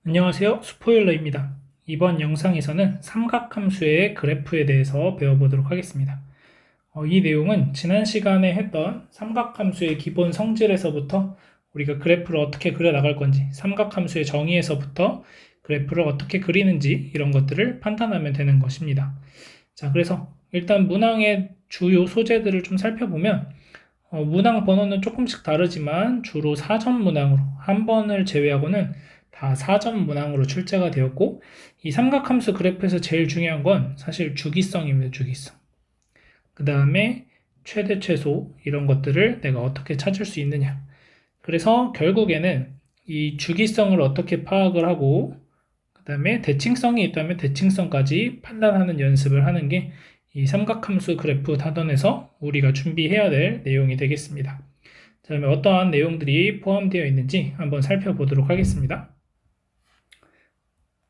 안녕하세요. 스포일러입니다. 이번 영상에서는 삼각함수의 그래프에 대해서 배워보도록 하겠습니다. 이 내용은 지난 시간에 했던 삼각함수의 기본 성질에서부터 우리가 그래프를 어떻게 그려나갈 건지, 삼각함수의 정의에서부터 그래프를 어떻게 그리는지 이런 것들을 판단하면 되는 것입니다. 자, 그래서 일단 문항의 주요 소재들을 좀 살펴보면 문항 번호는 조금씩 다르지만 주로 사전 문항으로 한 번을 제외하고는 다 사전 문항으로 출제가 되었고, 이 삼각함수 그래프에서 제일 중요한 건 사실 주기성입니다. 주기성. 그 다음에 최대 최소 이런 것들을 내가 어떻게 찾을 수 있느냐. 그래서 결국에는 이 주기성을 어떻게 파악을 하고 그 다음에 대칭성이 있다면 대칭성까지 판단하는 연습을 하는 게 이 삼각함수 그래프 단원에서 우리가 준비해야 될 내용이 되겠습니다. 자, 그러면 어떠한 내용들이 포함되어 있는지 한번 살펴보도록 하겠습니다.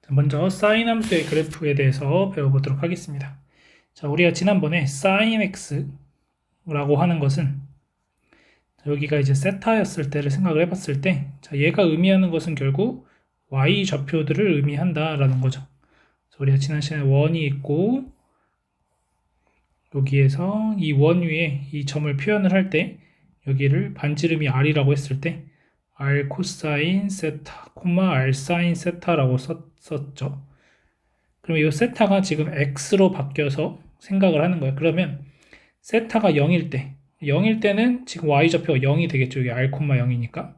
자, 먼저 사인 함수의 그래프에 대해서 배워보도록 하겠습니다. 자, 우리가 지난번에 sin x라고 하는 것은 여기가 이제 세타였을 때를 생각을 해봤을 때, 자, 얘가 의미하는 것은 결국 y 좌표들을 의미한다라는 거죠. 우리가 지난 시간에 원이 있고 여기에서 이 원 위에 이 점을 표현을 할 때 여기를 반지름이 r이라고 했을 때 r 코사인 세타, r 사인 세타라고 썼죠. 그러면 이 세타가 지금 x로 바뀌어서 생각을 하는 거예요. 그러면 세타가 0일 때, 0일 때는 지금 y좌표가 0이 되겠죠. 여기 r, 0이니까.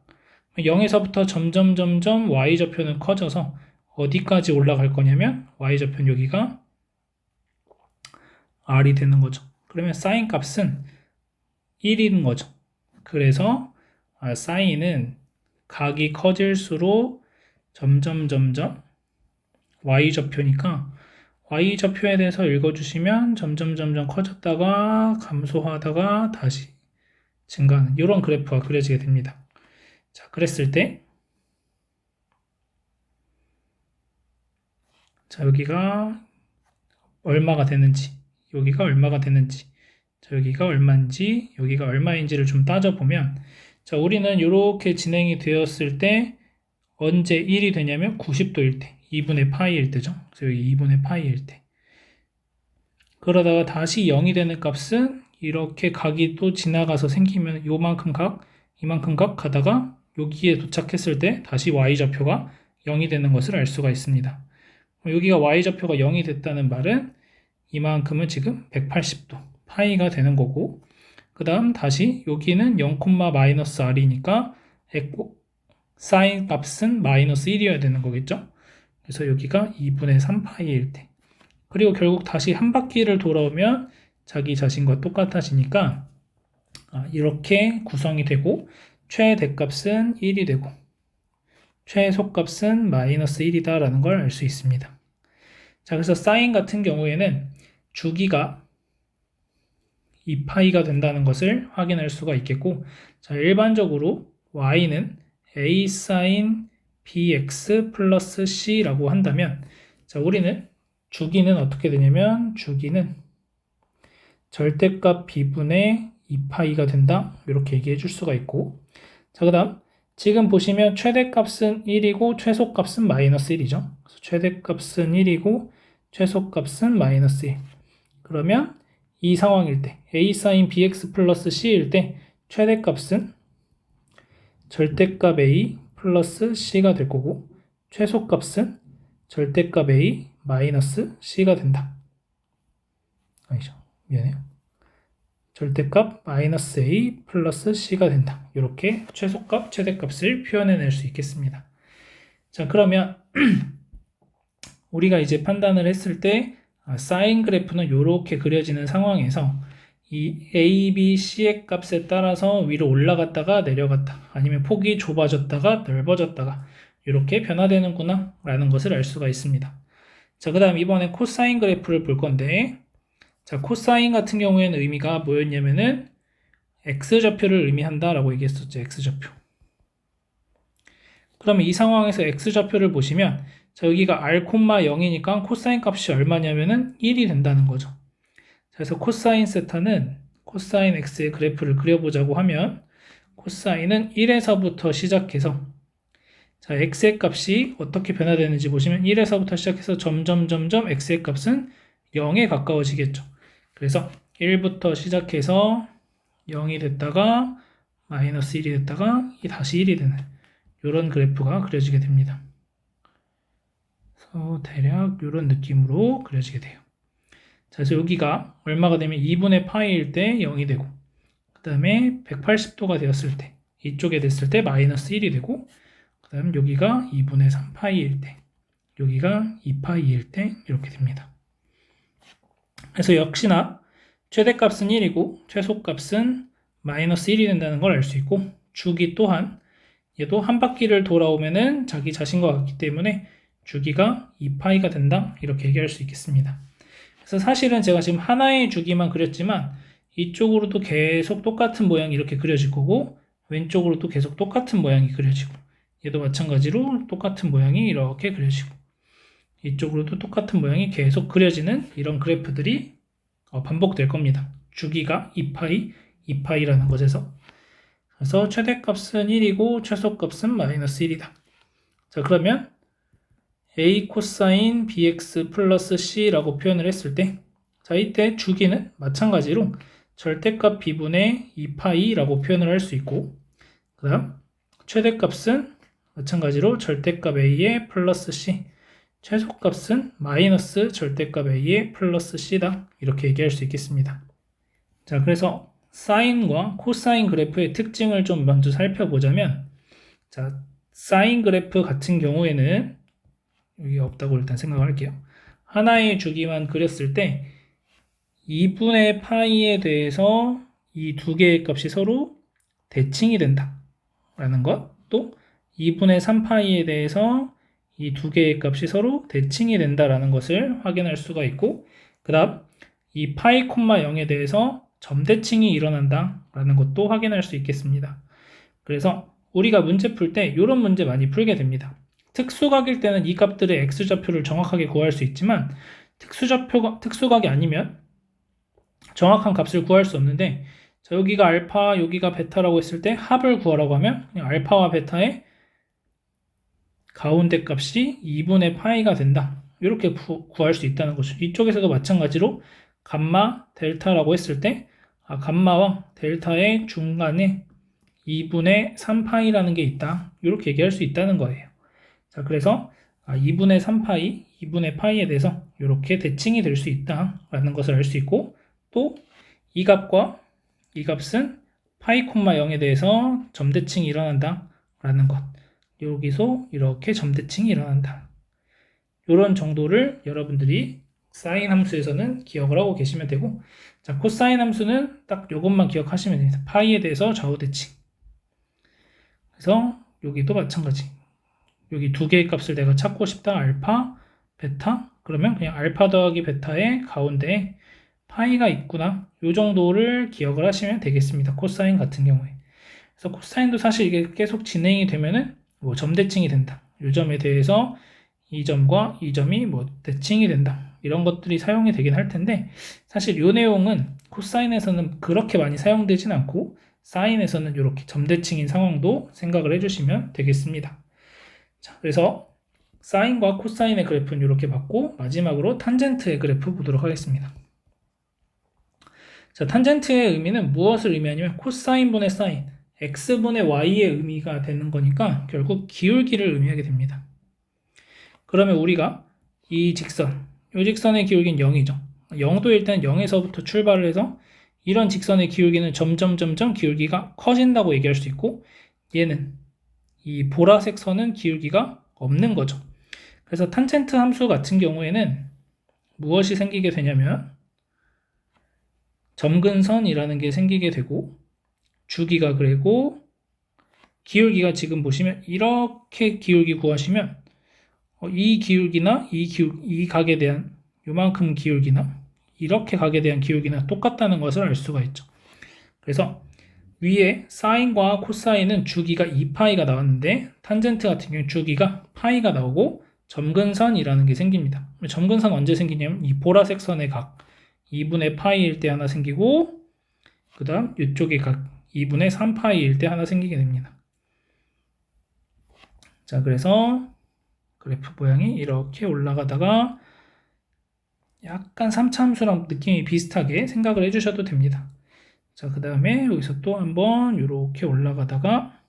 0에서부터 점점 y좌표는 커져서 어디까지 올라갈 거냐면 y좌표는 여기가 r이 되는 거죠. 그러면 사인 값은 1인 거죠. 그래서 사인은 각이 커질수록 점점 y좌표니까 y좌표에 대해서 읽어주시면 점점 커졌다가 감소하다가 다시 증가하는 이런 그래프가 그려지게 됩니다. 자, 그랬을 때 자, 여기가 얼마가 되는지, 여기가 얼마가 되는지, 자, 여기가 얼마인지, 여기가 얼마인지를 좀 따져보면, 자, 우리는 이렇게 진행이 되었을 때 언제 1이 되냐면 90도일 때, 2분의 파이일 때죠. 그래서 여기 2분의 파이일 때. 그러다가 다시 0이 되는 값은 이렇게 각이 또 지나가서 생기면 요만큼 각, 이만큼 각 가다가 여기에 도착했을 때 다시 y좌표가 0이 되는 것을 알 수가 있습니다. 여기가 y좌표가 0이 됐다는 말은 이만큼은 지금 180도 파이가 되는 거고, 그 다음 다시 여기는 0,-r이니까 사인 값은 마이너스 1이어야 되는 거겠죠. 그래서 여기가 2분의 3파이일 때, 그리고 결국 다시 한 바퀴를 돌아오면 자기 자신과 똑같아지니까 이렇게 구성이 되고, 최대값은 1이 되고 최소값은 마이너스 1이다 라는 걸 알 수 있습니다. 자, 그래서 사인 같은 경우에는 주기가 2파이가 된다는 것을 확인할 수가 있겠고, 자, 일반적으로 y는 a sin bx 플러스 c라고 한다면, 자, 우리는 주기는 어떻게 되냐면 주기는 절대값 b분의 2파이가 된다 이렇게 얘기해 줄 수가 있고, 자, 그 다음 지금 보시면 최대값은 1이고 최소값은 마이너스 1이죠. 최대값은 1이고 최소값은 마이너스 1. 그러면 이 상황일 때 a sin bx 플러스 c일 때 최대값은 절대값 a 플러스 c가 될 거고, 최소값은 절대값 a 마이너스 c가 된다. 아니죠, 미안해요. 절대값 마이너스 a 플러스 c가 된다. 이렇게 최소값, 최대값을 표현해낼 수 있겠습니다. 자, 그러면 우리가 이제 판단을 했을 때 사인 그래프는 이렇게 그려지는 상황에서 이 a, b, c의 값에 따라서 위로 올라갔다가 내려갔다, 아니면 폭이 좁아졌다가 넓어졌다가 이렇게 변화되는구나 라는 것을 알 수가 있습니다. 자, 그 다음 이번에 코사인 그래프를 볼 건데, 자, 코사인 같은 경우에는 의미가 뭐였냐면은 x좌표를 의미한다 라고 얘기했었죠. x좌표. 그러면 이 상황에서 x좌표를 보시면, 자, 여기가 r, 0이니까 코사인 값이 얼마냐면은 1이 된다는 거죠. 그래서 코사인 세타는 코사인 x의 그래프를 그려보자고 하면 코사인은 1에서부터 시작해서, 자, x의 값이 어떻게 변화되는지 보시면 1에서부터 시작해서 점점 x의 값은 0에 가까워지겠죠. 그래서 1부터 시작해서 0이 됐다가 마이너스 1이 됐다가 다시 1이 되는 이런 그래프가 그려지게 됩니다. 그래서 대략 이런 느낌으로 그려지게 돼요. 자, 그래서 여기가 얼마가 되면 2분의 파이일 때 0이 되고, 그 다음에 180도가 되었을 때, 이쪽에 됐을 때 마이너스 1이 되고, 그 다음 여기가 2분의 3파이일 때, 여기가 2파이일 때 이렇게 됩니다. 그래서 역시나 최대값은 1이고 최소값은 마이너스 1이 된다는 걸 알 수 있고, 주기 또한 얘도 한 바퀴를 돌아오면은 자기 자신과 같기 때문에 주기가 2파이가 된다, 이렇게 얘기할 수 있겠습니다. 그래서 사실은 제가 지금 하나의 주기만 그렸지만 이쪽으로도 계속 똑같은 모양이 이렇게 그려질 거고, 왼쪽으로도 계속 똑같은 모양이 그려지고, 얘도 마찬가지로 똑같은 모양이 이렇게 그려지고, 이쪽으로도 똑같은 모양이 계속 그려지는 이런 그래프들이 반복될 겁니다. 주기가 2파이, 2파이라는 것에서. 그래서 최대값은 1이고 최소값은 마이너스 1이다. 자, 그러면 a 코사인 bx 플러스 c라고 표현을 했을 때, 자, 이때 주기는 마찬가지로 절대값 b분의 2파이라고 표현을 할 수 있고, 그 다음 최대값은 마찬가지로 절대값 a의 플러스 c, 최소값은 마이너스 절대값 a의 플러스 c다, 이렇게 얘기할 수 있겠습니다. 자, 그래서 사인과 코사인 그래프의 특징을 좀 먼저 살펴보자면, 자, 사인 그래프 같은 경우에는 여기 없다고 일단 생각을 할게요. 하나의 주기만 그렸을 때 2분의 파이에 대해서 이 두 개의 값이 서로 대칭이 된다 라는 것, 또 2분의 3파이에 대해서 이 두 개의 값이 서로 대칭이 된다라는 것을 확인할 수가 있고, 그 다음 이 파이, 0에 대해서 점대칭이 일어난다 라는 것도 확인할 수 있겠습니다. 그래서 우리가 문제 풀 때 이런 문제 많이 풀게 됩니다. 특수각일 때는 이 값들의 x좌표를 정확하게 구할 수 있지만, 특수각이 아니면 정확한 값을 구할 수 없는데, 자, 여기가 알파, 여기가 베타라고 했을 때 합을 구하라고 하면 그냥 알파와 베타의 가운데 값이 2분의 파이가 된다, 이렇게 구할 수 있다는 거죠. 이쪽에서도 마찬가지로 감마, 델타라고 했을 때 감마와 델타의 중간에 2분의 3파이라는 게 있다, 이렇게 얘기할 수 있다는 거예요. 자, 그래서 2분의 3파이, 2분의 파이에 대해서 이렇게 대칭이 될 수 있다라는 것을 알 수 있고, 또 이 값과 이 값은 파이, 0에 대해서 점대칭이 일어난다라는 것, 여기서 이렇게 점대칭이 일어난다, 이런 정도를 여러분들이 사인 함수에서는 기억을 하고 계시면 되고, 자, 코사인 함수는 딱 이것만 기억하시면 됩니다. 파이에 대해서 좌우대칭. 그래서 여기도 마찬가지, 여기 두 개의 값을 내가 찾고 싶다, 알파, 베타, 그러면 그냥 알파 더하기 베타의 가운데에 파이가 있구나, 이 정도를 기억을 하시면 되겠습니다. 코사인 같은 경우에. 그래서 코사인도 사실 이게 계속 진행이 되면은 뭐 점대칭이 된다, 이 점에 대해서 이 점과 이 점이 뭐 대칭이 된다, 이런 것들이 사용이 되긴 할 텐데, 사실 이 내용은 코사인에서는 그렇게 많이 사용되진 않고 사인에서는 이렇게 점대칭인 상황도 생각을 해주시면 되겠습니다. 자, 그래서 사인과 코사인의 그래프는 이렇게 봤고, 마지막으로 탄젠트의 그래프 보도록 하겠습니다. 자, 탄젠트의 의미는 무엇을 의미하냐면 코사인분의 사인, x분의 y의 의미가 되는 거니까 결국 기울기를 의미하게 됩니다. 그러면 우리가 이 직선, 이 직선의 기울기는 0이죠. 0도일 때는 0에서부터 출발을 해서 이런 직선의 기울기는 점점 기울기가 커진다고 얘기할 수 있고, 얘는 이 보라색 선은 기울기가 없는 거죠. 그래서 탄젠트 함수 같은 경우에는 무엇이 생기게 되냐면 점근선이라는 게 생기게 되고, 주기가 그리고 기울기가 지금 보시면 이렇게 기울기 구하시면 이 기울기나 이 각에 대한 요만큼 기울기나 이렇게 각에 대한 기울기나 똑같다는 것을 알 수가 있죠. 그래서 위에 사인과 코사인은 주기가 2파이가 나왔는데, 탄젠트 같은 경우는 주기가 파이가 나오고 점근선이라는 게 생깁니다. 점근선 언제 생기냐면 이 보라색 선의 각 2분의 파이일 때 하나 생기고, 그 다음 이쪽의 각 2분의 3파이일 때 하나 생기게 됩니다. 자, 그래서 그래프 모양이 이렇게 올라가다가 약간 3차 함수랑 느낌이 비슷하게 생각을 해주셔도 됩니다. 자, 그 다음에 여기서 또 한번 이렇게 올라가다가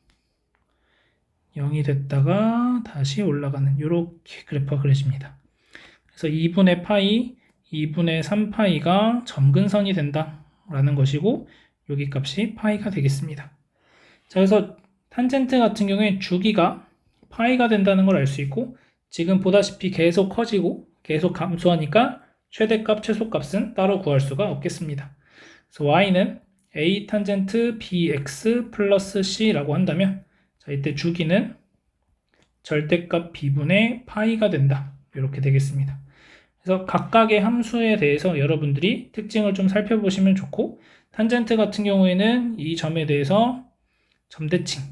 0이 됐다가 다시 올라가는 이렇게 그래프가 그려집니다. 그래서 2분의 파이, 2분의 3파이가 점근선이 된다라는 것이고 여기 값이 파이가 되겠습니다. 자, 그래서 탄젠트 같은 경우에 주기가 파이가 된다는 걸 알 수 있고 지금 보다시피 계속 커지고 계속 감소하니까 최대값, 최소값은 따로 구할 수가 없겠습니다. 그래서 y는 a 탄젠트 bx 플러스 c라고 한다면 자, 이때 주기는 절대값 b분의 파이가 된다. 이렇게 되겠습니다. 그래서 각각의 함수에 대해서 여러분들이 특징을 좀 살펴보시면 좋고 탄젠트 같은 경우에는 이 점에 대해서 점대칭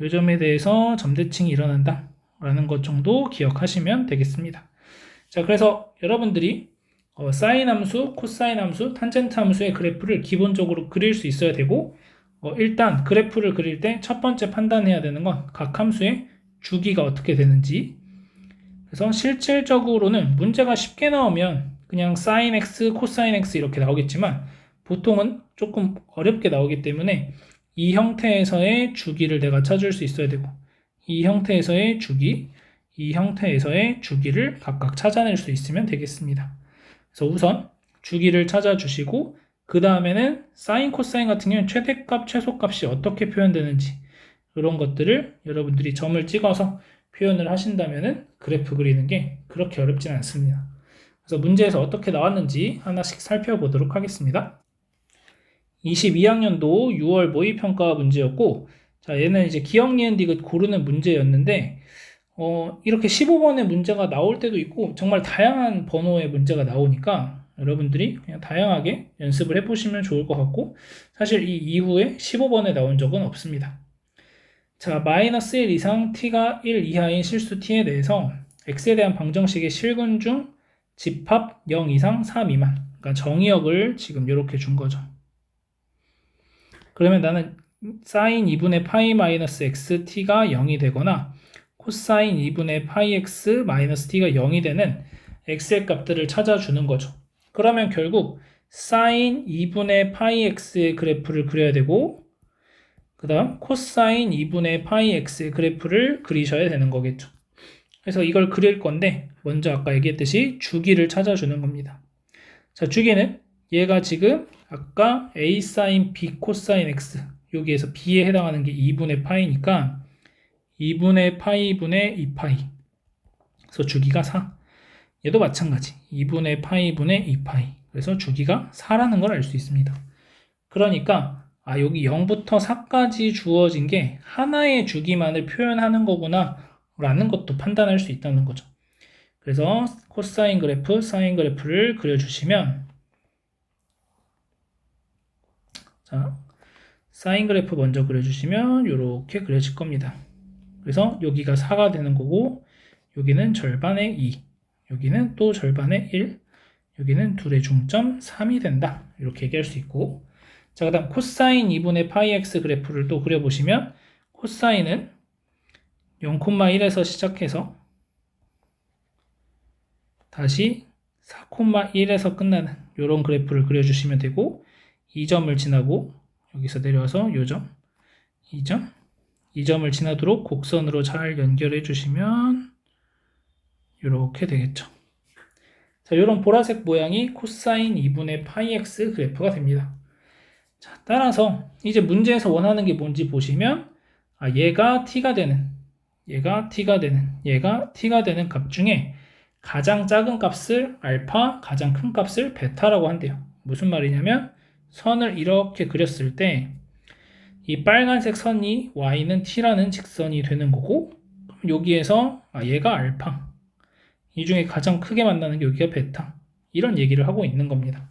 이 점에 대해서 점대칭이 일어난다 라는 것 정도 기억하시면 되겠습니다. 자, 그래서 여러분들이 사인 함수, 코사인 함수, 탄젠트 함수의 그래프를 기본적으로 그릴 수 있어야 되고 일단 그래프를 그릴 때 첫 번째 판단해야 되는 건 각 함수의 주기가 어떻게 되는지. 그래서 실질적으로는 문제가 쉽게 나오면 그냥 sin x, 코사인 x 이렇게 나오겠지만 보통은 조금 어렵게 나오기 때문에 이 형태에서의 주기를 내가 찾을 수 있어야 되고 이 형태에서의 주기, 이 형태에서의 주기를 각각 찾아낼 수 있으면 되겠습니다. 그래서 우선 주기를 찾아주시고 그 다음에는 사인, 코사인 같은 경우는 최대값, 최소값이 어떻게 표현되는지 이런 것들을 여러분들이 점을 찍어서 표현을 하신다면 그래프 그리는 게 그렇게 어렵진 않습니다. 그래서 문제에서 어떻게 나왔는지 하나씩 살펴보도록 하겠습니다. 22학년도 6월 모의평가 문제였고 자, 얘는 이제 기억, 니은, 디귿 고르는 문제였는데 이렇게 15번의 문제가 나올 때도 있고 정말 다양한 번호의 문제가 나오니까 여러분들이 그냥 다양하게 연습을 해보시면 좋을 것 같고 사실 이 이후에 15번에 나온 적은 없습니다. 자, 마이너스 1 이상 t가 1 이하인 실수 t에 대해서 x에 대한 방정식의 실근 중 집합 0 이상 4 미만 그러니까 정의역을 지금 이렇게 준 거죠. 그러면 나는 사인 2분의 파이 마이너스 xt가 0이 되거나 코사인 2분의 파이 x 마이너스 t가 0이 되는 x의 값들을 찾아주는 거죠. 그러면 결국 사인 2분의 파이 x의 그래프를 그려야 되고 그 다음 코사인 2분의 파이 x의 그래프를 그리셔야 되는 거겠죠. 그래서 이걸 그릴 건데 먼저 아까 얘기했듯이 주기를 찾아주는 겁니다. 자, 주기는 얘가 지금 아까 a 사인 b 코사인 x 여기에서 b에 해당하는 게 2분의 파이니까 2분의 파이분의 2파이 그래서 주기가 4 얘도 마찬가지 2분의 파이분의 2파이 그래서 주기가 4라는 걸 알 수 있습니다. 그러니까 여기 0부터 4까지 주어진 게 하나의 주기만을 표현하는 거구나 라는 것도 판단할 수 있다는 거죠. 그래서 코사인 그래프, 사인 그래프를 그려주시면 자, 사인 그래프 먼저 그려주시면 이렇게 그려질 겁니다. 그래서 여기가 4가 되는 거고 여기는 절반의 2 여기는 또 절반의 1 여기는 둘의 중점 3이 된다 이렇게 얘기할 수 있고 자, 그 다음 코사인 2분의 파이 x 그래프를 또 그려보시면 코사인은 0,1에서 시작해서 다시 4,1에서 끝나는 이런 그래프를 그려주시면 되고 이 점을 지나고 여기서 내려와서 이 점, 이 점을 지나도록 곡선으로 잘 연결해 주시면 이렇게 되겠죠. 자, 이런 보라색 모양이 코사인 2분의 파이 x 그래프가 됩니다. 자, 따라서 이제 문제에서 원하는 게 뭔지 보시면 얘가 t가 되는 얘가 t가 되는 값 중에 가장 작은 값을 알파, 가장 큰 값을 베타라고 한대요. 무슨 말이냐면 선을 이렇게 그렸을 때 이 빨간색 선이 y는 t라는 직선이 되는 거고 여기에서 얘가 알파 이 중에 가장 크게 만나는 게 여기가 베타 이런 얘기를 하고 있는 겁니다.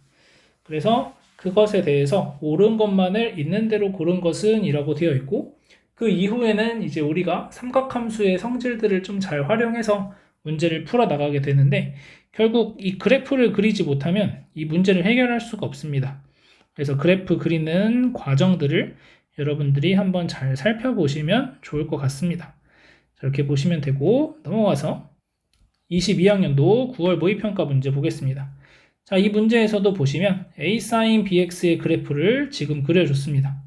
그래서 그것에 대해서 옳은 것만을 있는 대로 고른 것은 이라고 되어 있고 그 이후에는 이제 우리가 삼각함수의 성질들을 좀 잘 활용해서 문제를 풀어 나가게 되는데 결국 이 그래프를 그리지 못하면 이 문제를 해결할 수가 없습니다. 그래서 그래프 그리는 과정들을 여러분들이 한번 잘 살펴보시면 좋을 것 같습니다. 이렇게 보시면 되고, 넘어가서 22학년도 9월 모의평가 문제 보겠습니다. 자, 이 문제에서도 보시면 a sin bx의 그래프를 지금 그려줬습니다.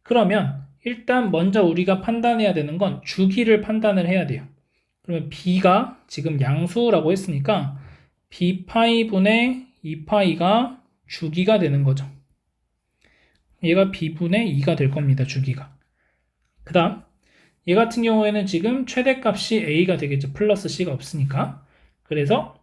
그러면 일단 먼저 우리가 판단해야 되는 건 주기를 판단을 해야 돼요. 그러면 b가 지금 양수라고 했으니까 b파이분의 2파이가 주기가 되는 거죠. 얘가 b분의 2가 될 겁니다. 주기가. 그 다음 얘 같은 경우에는 지금 최대값이 a가 되겠죠. 플러스 c가 없으니까. 그래서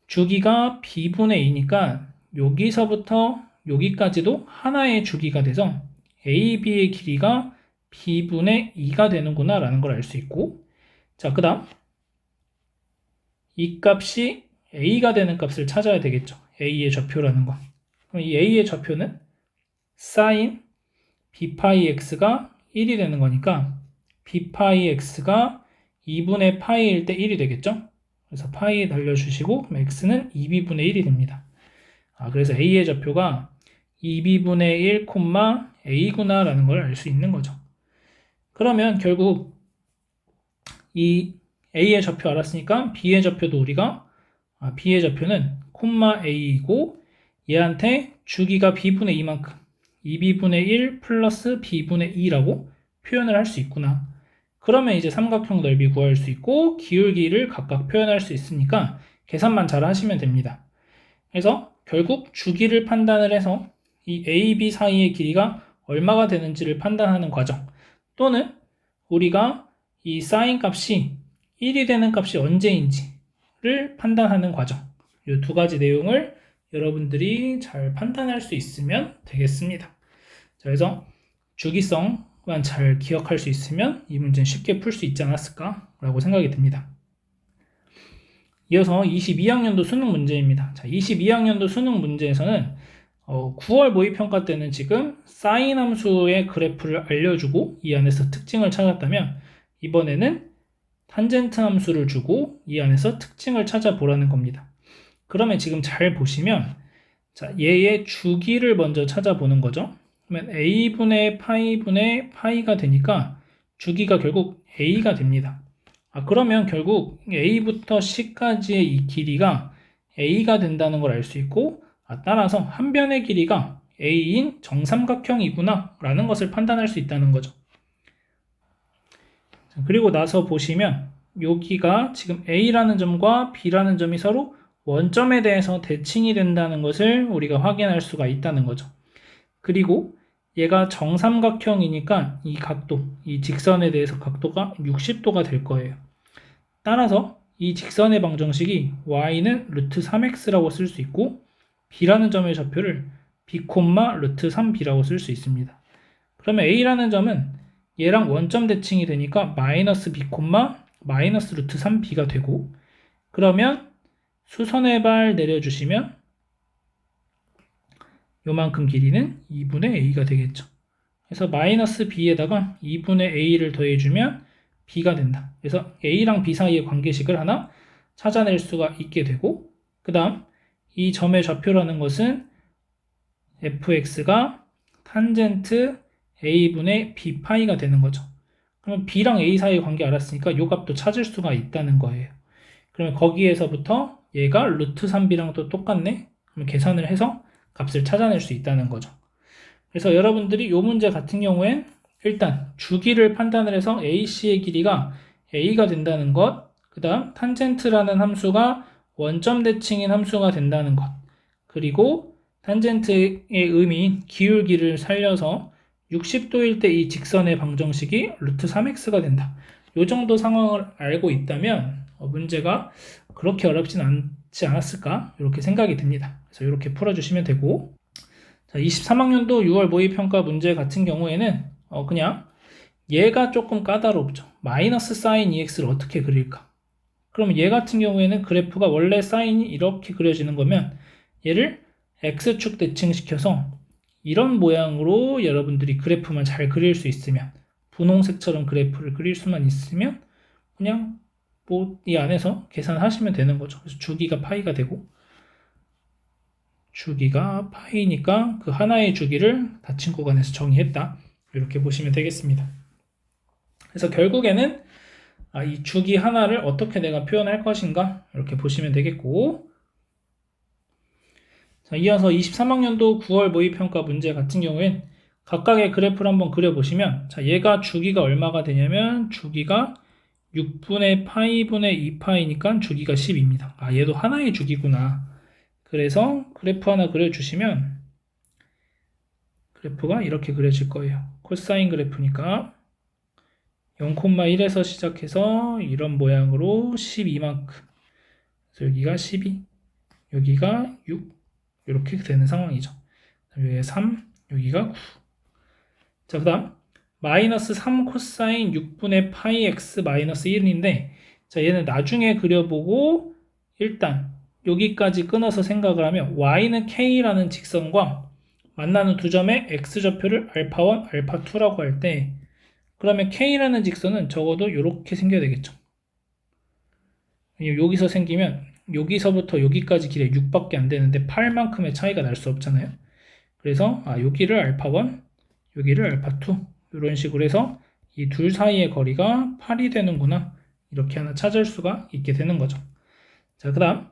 주기가 b분의 2니까 여기서부터 여기까지도 하나의 주기가 돼서 AB의 길이가 b분의 2가 되는구나 라는 걸 알 수 있고, 자, 그 다음 이 값이 a가 되는 값을 찾아야 되겠죠. a의 좌표라는 거. 그럼 이 a의 좌표는 sin b파이 x가 1이 되는 거니까 b파이 x가 2분의 파이일 때 1이 되겠죠. 그래서 파이에 달려주시고 x는 2b분의 1이 됩니다. 그래서 a의 좌표가 2b분의 1, a구나 라는 걸 알 수 있는 거죠. 그러면 결국 이 a의 좌표 알았으니까 b의 좌표도 우리가 b의 좌표는 a이고 얘한테 주기가 b분의 2만큼 2b분의 1 플러스 b분의 2라고 표현을 할 수 있구나. 그러면 이제 삼각형 넓이 구할 수 있고 기울기를 각각 표현할 수 있으니까 계산만 잘 하시면 됩니다. 그래서 결국 주기를 판단을 해서 이 A, B 사이의 길이가 얼마가 되는지를 판단하는 과정, 또는 우리가 이 사인 값이 1이 되는 값이 언제인지를 판단하는 과정, 이 두 가지 내용을 여러분들이 잘 판단할 수 있으면 되겠습니다. 자, 그래서 주기성만 잘 기억할 수 있으면 이 문제는 쉽게 풀 수 있지 않았을까 라고 생각이 듭니다. 이어서 22학년도 수능 문제입니다. 자, 22학년도 수능 문제에서는 9월 모의평가 때는 지금 사인 함수의 그래프를 알려주고 이 안에서 특징을 찾았다면 이번에는 탄젠트 함수를 주고 이 안에서 특징을 찾아보라는 겁니다. 그러면 지금 잘 보시면 자, 얘의 주기를 먼저 찾아보는 거죠. 그러면 a분의 파이가 되니까 주기가 결국 a가 됩니다. 그러면 결국 a부터 c까지의 이 길이가 a가 된다는 걸 알 수 있고, 따라서 한 변의 길이가 a인 정삼각형이구나 라는 것을 판단할 수 있다는 거죠. 그리고 나서 보시면 여기가 지금 a라는 점과 b라는 점이 서로 원점에 대해서 대칭이 된다는 것을 우리가 확인할 수가 있다는 거죠. 그리고 얘가 정삼각형이니까 이 각도, 이 직선에 대해서 각도가 60도가 될 거예요. 따라서 이 직선의 방정식이 y는 루트 3x라고 쓸 수 있고 b라는 점의 좌표를 b, 루트 3b라고 쓸 수 있습니다. 그러면 a라는 점은 얘랑 원점 대칭이 되니까 마이너스 b, 마이너스 루트 3b가 되고, 그러면 수선의 발 내려주시면 요만큼 길이는 2분의 a가 되겠죠. 그래서 마이너스 b에다가 2분의 a를 더해주면 b가 된다. 그래서 a랑 b 사이의 관계식을 하나 찾아낼 수가 있게 되고, 그 다음 이 점의 좌표라는 것은 fx가 탄젠트 a분의 b파이가 되는 거죠. 그러면 b랑 a 사이의 관계 알았으니까 이 값도 찾을 수가 있다는 거예요. 그러면 거기에서부터 얘가 루트 3b랑 또 똑같네? 그럼 계산을 해서 값을 찾아낼 수 있다는 거죠. 그래서 여러분들이 이 문제 같은 경우엔 일단 주기를 판단을 해서 AC의 길이가 A가 된다는 것, 그 다음 탄젠트라는 함수가 원점 대칭인 함수가 된다는 것, 그리고 탄젠트의 의미인 기울기를 살려서 60도일 때 이 직선의 방정식이 루트 3x가 된다. 이 정도 상황을 알고 있다면 문제가 그렇게 어렵진 않지 않았을까? 이렇게 생각이 듭니다. 그래서 이렇게 풀어주시면 되고, 자, 23학년도 6월 모의평가 문제 같은 경우에는 그냥 얘가 조금 까다롭죠. 마이너스 사인 EX를 어떻게 그릴까? 그럼 얘 같은 경우에는 그래프가 원래 사인이 이렇게 그려지는 거면 얘를 X축 대칭시켜서 이런 모양으로 여러분들이 그래프만 잘 그릴 수 있으면, 분홍색처럼 그래프를 그릴 수만 있으면 그냥 이 안에서 계산하시면 되는 거죠. 그래서 주기가 파이가 되고, 주기가 파이니까 그 하나의 주기를 닫힌 구간에서 정의했다. 이렇게 보시면 되겠습니다. 그래서 결국에는 이 주기 하나를 어떻게 내가 표현할 것인가 이렇게 보시면 되겠고, 자, 이어서 23학년도 9월 모의평가 문제 같은 경우엔 각각의 그래프를 한번 그려보시면, 자, 얘가 주기가 얼마가 되냐면 주기가 6분의 파이분의 2파이니까 주기가 10입니다. 얘도 하나의 주기구나. 그래서 그래프 하나 그려주시면 그래프가 이렇게 그려질 거예요. 코사인 그래프니까 0,1에서 시작해서 이런 모양으로 12만큼. 그래서 여기가 12, 여기가 6, 이렇게 되는 상황이죠. 여기가 3, 여기가 9. 자, 그 다음 마이너스 3 코사인 6분의 파이 x 마이너스 1인데, 자, 얘는 나중에 그려보고 일단 여기까지 끊어서 생각을 하면 y는 k라는 직선과 만나는 두 점의 x좌표를 알파1, 알파2라고 할 때, 그러면 k라는 직선은 적어도 이렇게 생겨야 되겠죠. 여기서 생기면 여기서부터 여기까지 길이 6밖에 안 되는데 8만큼의 차이가 날 수 없잖아요. 그래서 여기를 알파1, 여기를 알파2 이런 식으로 해서 이 둘 사이의 거리가 8이 되는구나, 이렇게 하나 찾을 수가 있게 되는 거죠. 자, 그 다음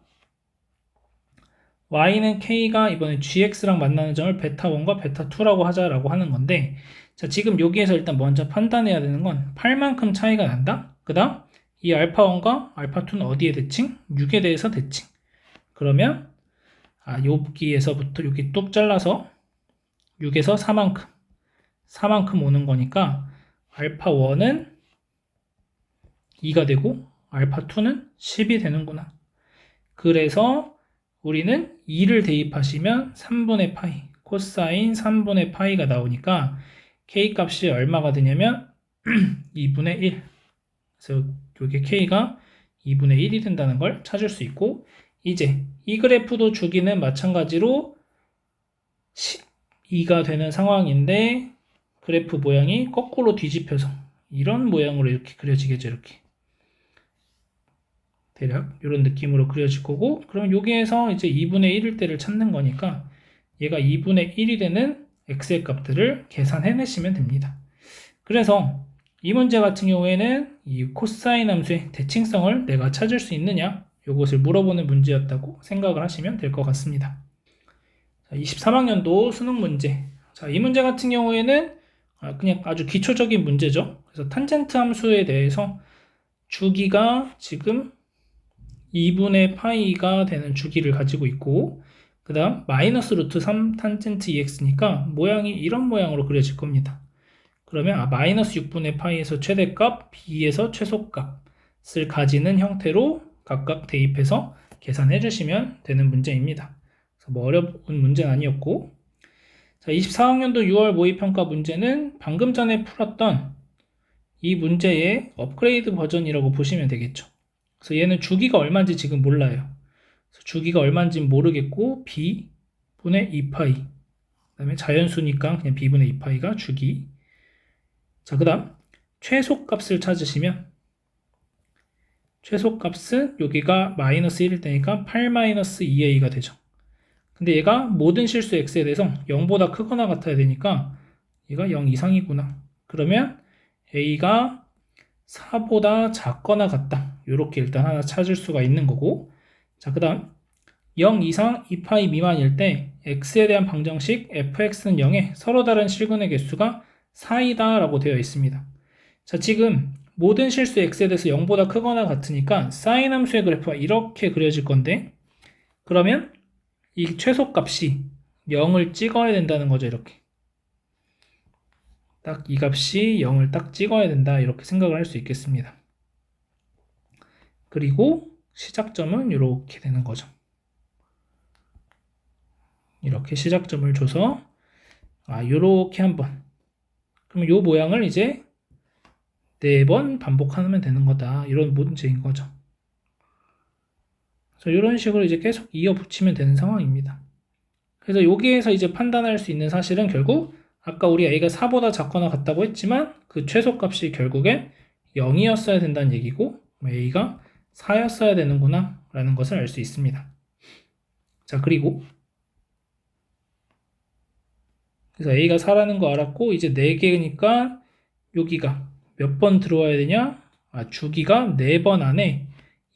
y는 k가 이번에 gx랑 만나는 점을 베타1과 베타2라고 하자라고 하는 건데, 자, 지금 여기에서 일단 먼저 판단해야 되는 건 8만큼 차이가 난다? 그 다음 이 알파1과 알파2는 어디에 대칭? 6에 대해서 대칭. 그러면 여기에서부터 여기 뚝 잘라서 6에서 4만큼 오는 거니까 알파1은 2가 되고 알파2는 10이 되는구나. 그래서 우리는 2를 대입하시면 3분의 파이, 코사인 3분의 파이가 나오니까 k 값이 얼마가 되냐면 2분의 1. 그래서 이게 k가 2분의 1이 된다는 걸 찾을 수 있고, 이제 이 그래프도 주기는 마찬가지로 12가 되는 상황인데 그래프 모양이 거꾸로 뒤집혀서 이런 모양으로 이렇게 그려지겠죠. 이렇게 대략 이런 느낌으로 그려질 거고, 그럼 여기에서 이제 2분의 1일 때를 찾는 거니까 얘가 2분의 1이 되는 x의 값들을 계산해내시면 됩니다. 그래서 이 문제 같은 경우에는 이 코사인 함수의 대칭성을 내가 찾을 수 있느냐, 이것을 물어보는 문제였다고 생각을 하시면 될 것 같습니다. 자, 23학년도 수능 문제. 자, 이 문제 같은 경우에는 그냥 아주 기초적인 문제죠. 그래서 탄젠트 함수에 대해서 주기가 지금 2분의 파이가 되는 주기를 가지고 있고, 그 다음 마이너스 루트 3 탄젠트 ex니까 모양이 이런 모양으로 그려질 겁니다. 그러면 마이너스 6분의 파이에서 최대값, b에서 최소값을 가지는 형태로 각각 대입해서 계산해 주시면 되는 문제입니다. 그래서 뭐 어려운 문제는 아니었고, 자, 24학년도 6월 모의평가 문제는 방금 전에 풀었던 이 문제의 업그레이드 버전이라고 보시면 되겠죠. 그래서 얘는 주기가 얼마인지 지금 몰라요. 그래서 주기가 얼마인지 모르겠고 b분의 2파이, 그 다음에 자연수니까 그냥 b분의 2파이가 주기. 자, 그 다음 최소값을 찾으시면 최소값은 여기가 마이너스 1일 때니까 8-2a가 되죠. 근데 얘가 모든 실수 x에 대해서 0보다 크거나 같아야 되니까 얘가 0 이상이구나. 그러면 a가 4보다 작거나 같다. 이렇게 일단 하나 찾을 수가 있는 거고, 자, 그 다음 0 이상 2파이 미만일 때 x에 대한 방정식 fx는 0에 서로 다른 실근의 개수가 4이다 라고 되어 있습니다. 자, 지금 모든 실수 x에 대해서 0보다 크거나 같으니까 사인 함수의 그래프가 이렇게 그려질 건데, 그러면 이 최소값이 0을 찍어야 된다는 거죠. 이렇게 딱 이 값이 0을 딱 찍어야 된다, 이렇게 생각을 할 수 있겠습니다. 그리고 시작점은 이렇게 되는 거죠. 이렇게 시작점을 줘서 이렇게 한번, 그럼 이 모양을 이제 4번 반복하면 되는 거다, 이런 문제인 거죠. 그래서 이런 식으로 이제 계속 이어 붙이면 되는 상황입니다. 그래서 여기에서 이제 판단할 수 있는 사실은 결국 아까 우리 a가 4보다 작거나 같다고 했지만 그 최소값이 결국엔 0이었어야 된다는 얘기고, a가 4였어야 되는구나 라는 것을 알 수 있습니다. 자, 그리고 그래서 A가 4라는 거 알았고, 이제 4개니까 여기가 몇 번 들어와야 되냐? 주기가 4번 안에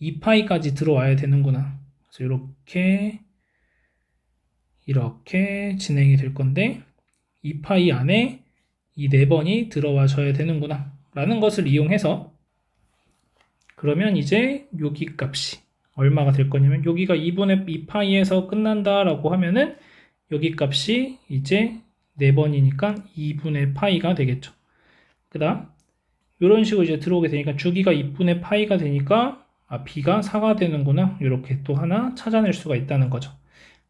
2파이까지 들어와야 되는구나. 그래서 이렇게 진행이 될 건데, 2파이 안에 이 4번이 들어와줘야 되는구나. 라는 것을 이용해서, 그러면 이제 여기 값이 얼마가 될 거냐면, 여기가 2분의 2파이에서 끝난다 라고 하면은, 여기 값이 이제 4번이니까 2분의 파이가 되겠죠. 그 다음, 이런 식으로 이제 들어오게 되니까 주기가 2분의 파이가 되니까 b가 4가 되는구나. 이렇게 또 하나 찾아낼 수가 있다는 거죠.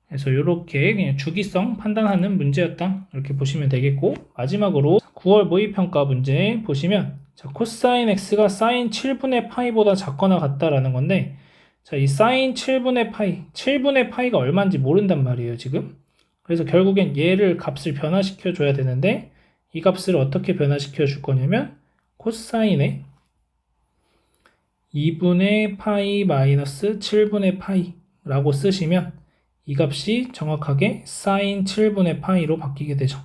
그래서 이렇게 그냥 주기성 판단하는 문제였다. 이렇게 보시면 되겠고, 마지막으로 9월 모의평가 문제 보시면, 자, 코사인 x가 사인 7분의 파이보다 작거나 같다라는 건데, 자, 이 사인 7분의 파이, 7분의 파이가 얼마인지 모른단 말이에요, 지금. 그래서 결국엔 얘를 값을 변화시켜 줘야 되는데, 이 값을 어떻게 변화시켜 줄 거냐면, 코사인의 2분의 파이 마이너스 7분의 파이라고 쓰시면 이 값이 정확하게 사인 7분의 파이로 바뀌게 되죠.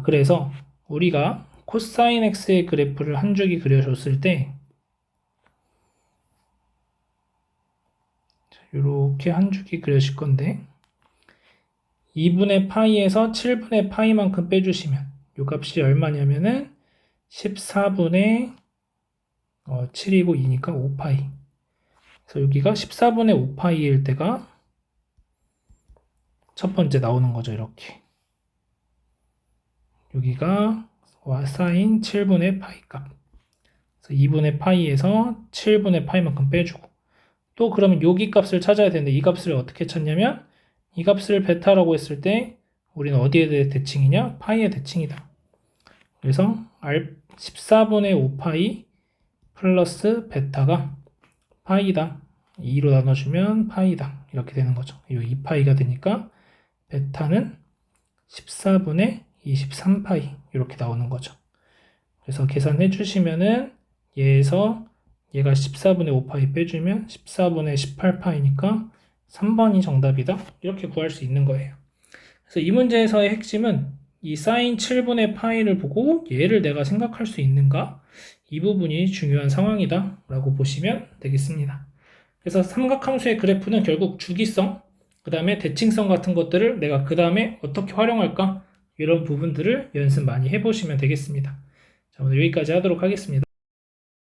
그래서 우리가 코사인 x의 그래프를 한 줄기 그려줬을 때 이렇게 한 줄기 그려질 건데 2분의 파이에서 7분의 파이만큼 빼주시면 이 값이 얼마냐면은 14분의 7이고 2니까 5파이. 그래서 여기가 14분의 5파이일 때가 첫 번째 나오는 거죠. 이렇게. 여기가 사인 7분의 파이 값. 그래서 2분의 파이에서 7분의 파이만큼 빼주고. 또 그러면 여기 값을 찾아야 되는데 이 값을 어떻게 찾냐면 이 값을 베타라고 했을 때 우리는 어디에 대해 대칭이냐? 파이의 대칭이다. 그래서 14분의 5파이 플러스 베타가 파이다. 2로 나눠주면 파이다. 이렇게 되는 거죠. 이 2파이가 되니까 베타는 14분의 23파이 이렇게 나오는 거죠. 그래서 계산해 주시면은 얘에서 얘가 14분의 5파이 빼주면 14분의 18파이니까 3번이 정답이다. 이렇게 구할 수 있는 거예요. 그래서 이 문제에서의 핵심은 이 사인 7분의 파이를 보고 얘를 내가 생각할 수 있는가? 이 부분이 중요한 상황이다 라고 보시면 되겠습니다. 그래서 삼각함수의 그래프는 결국 주기성, 그 다음에 대칭성 같은 것들을 내가 그 다음에 어떻게 활용할까? 이런 부분들을 연습 많이 해보시면 되겠습니다. 자, 오늘 여기까지 하도록 하겠습니다.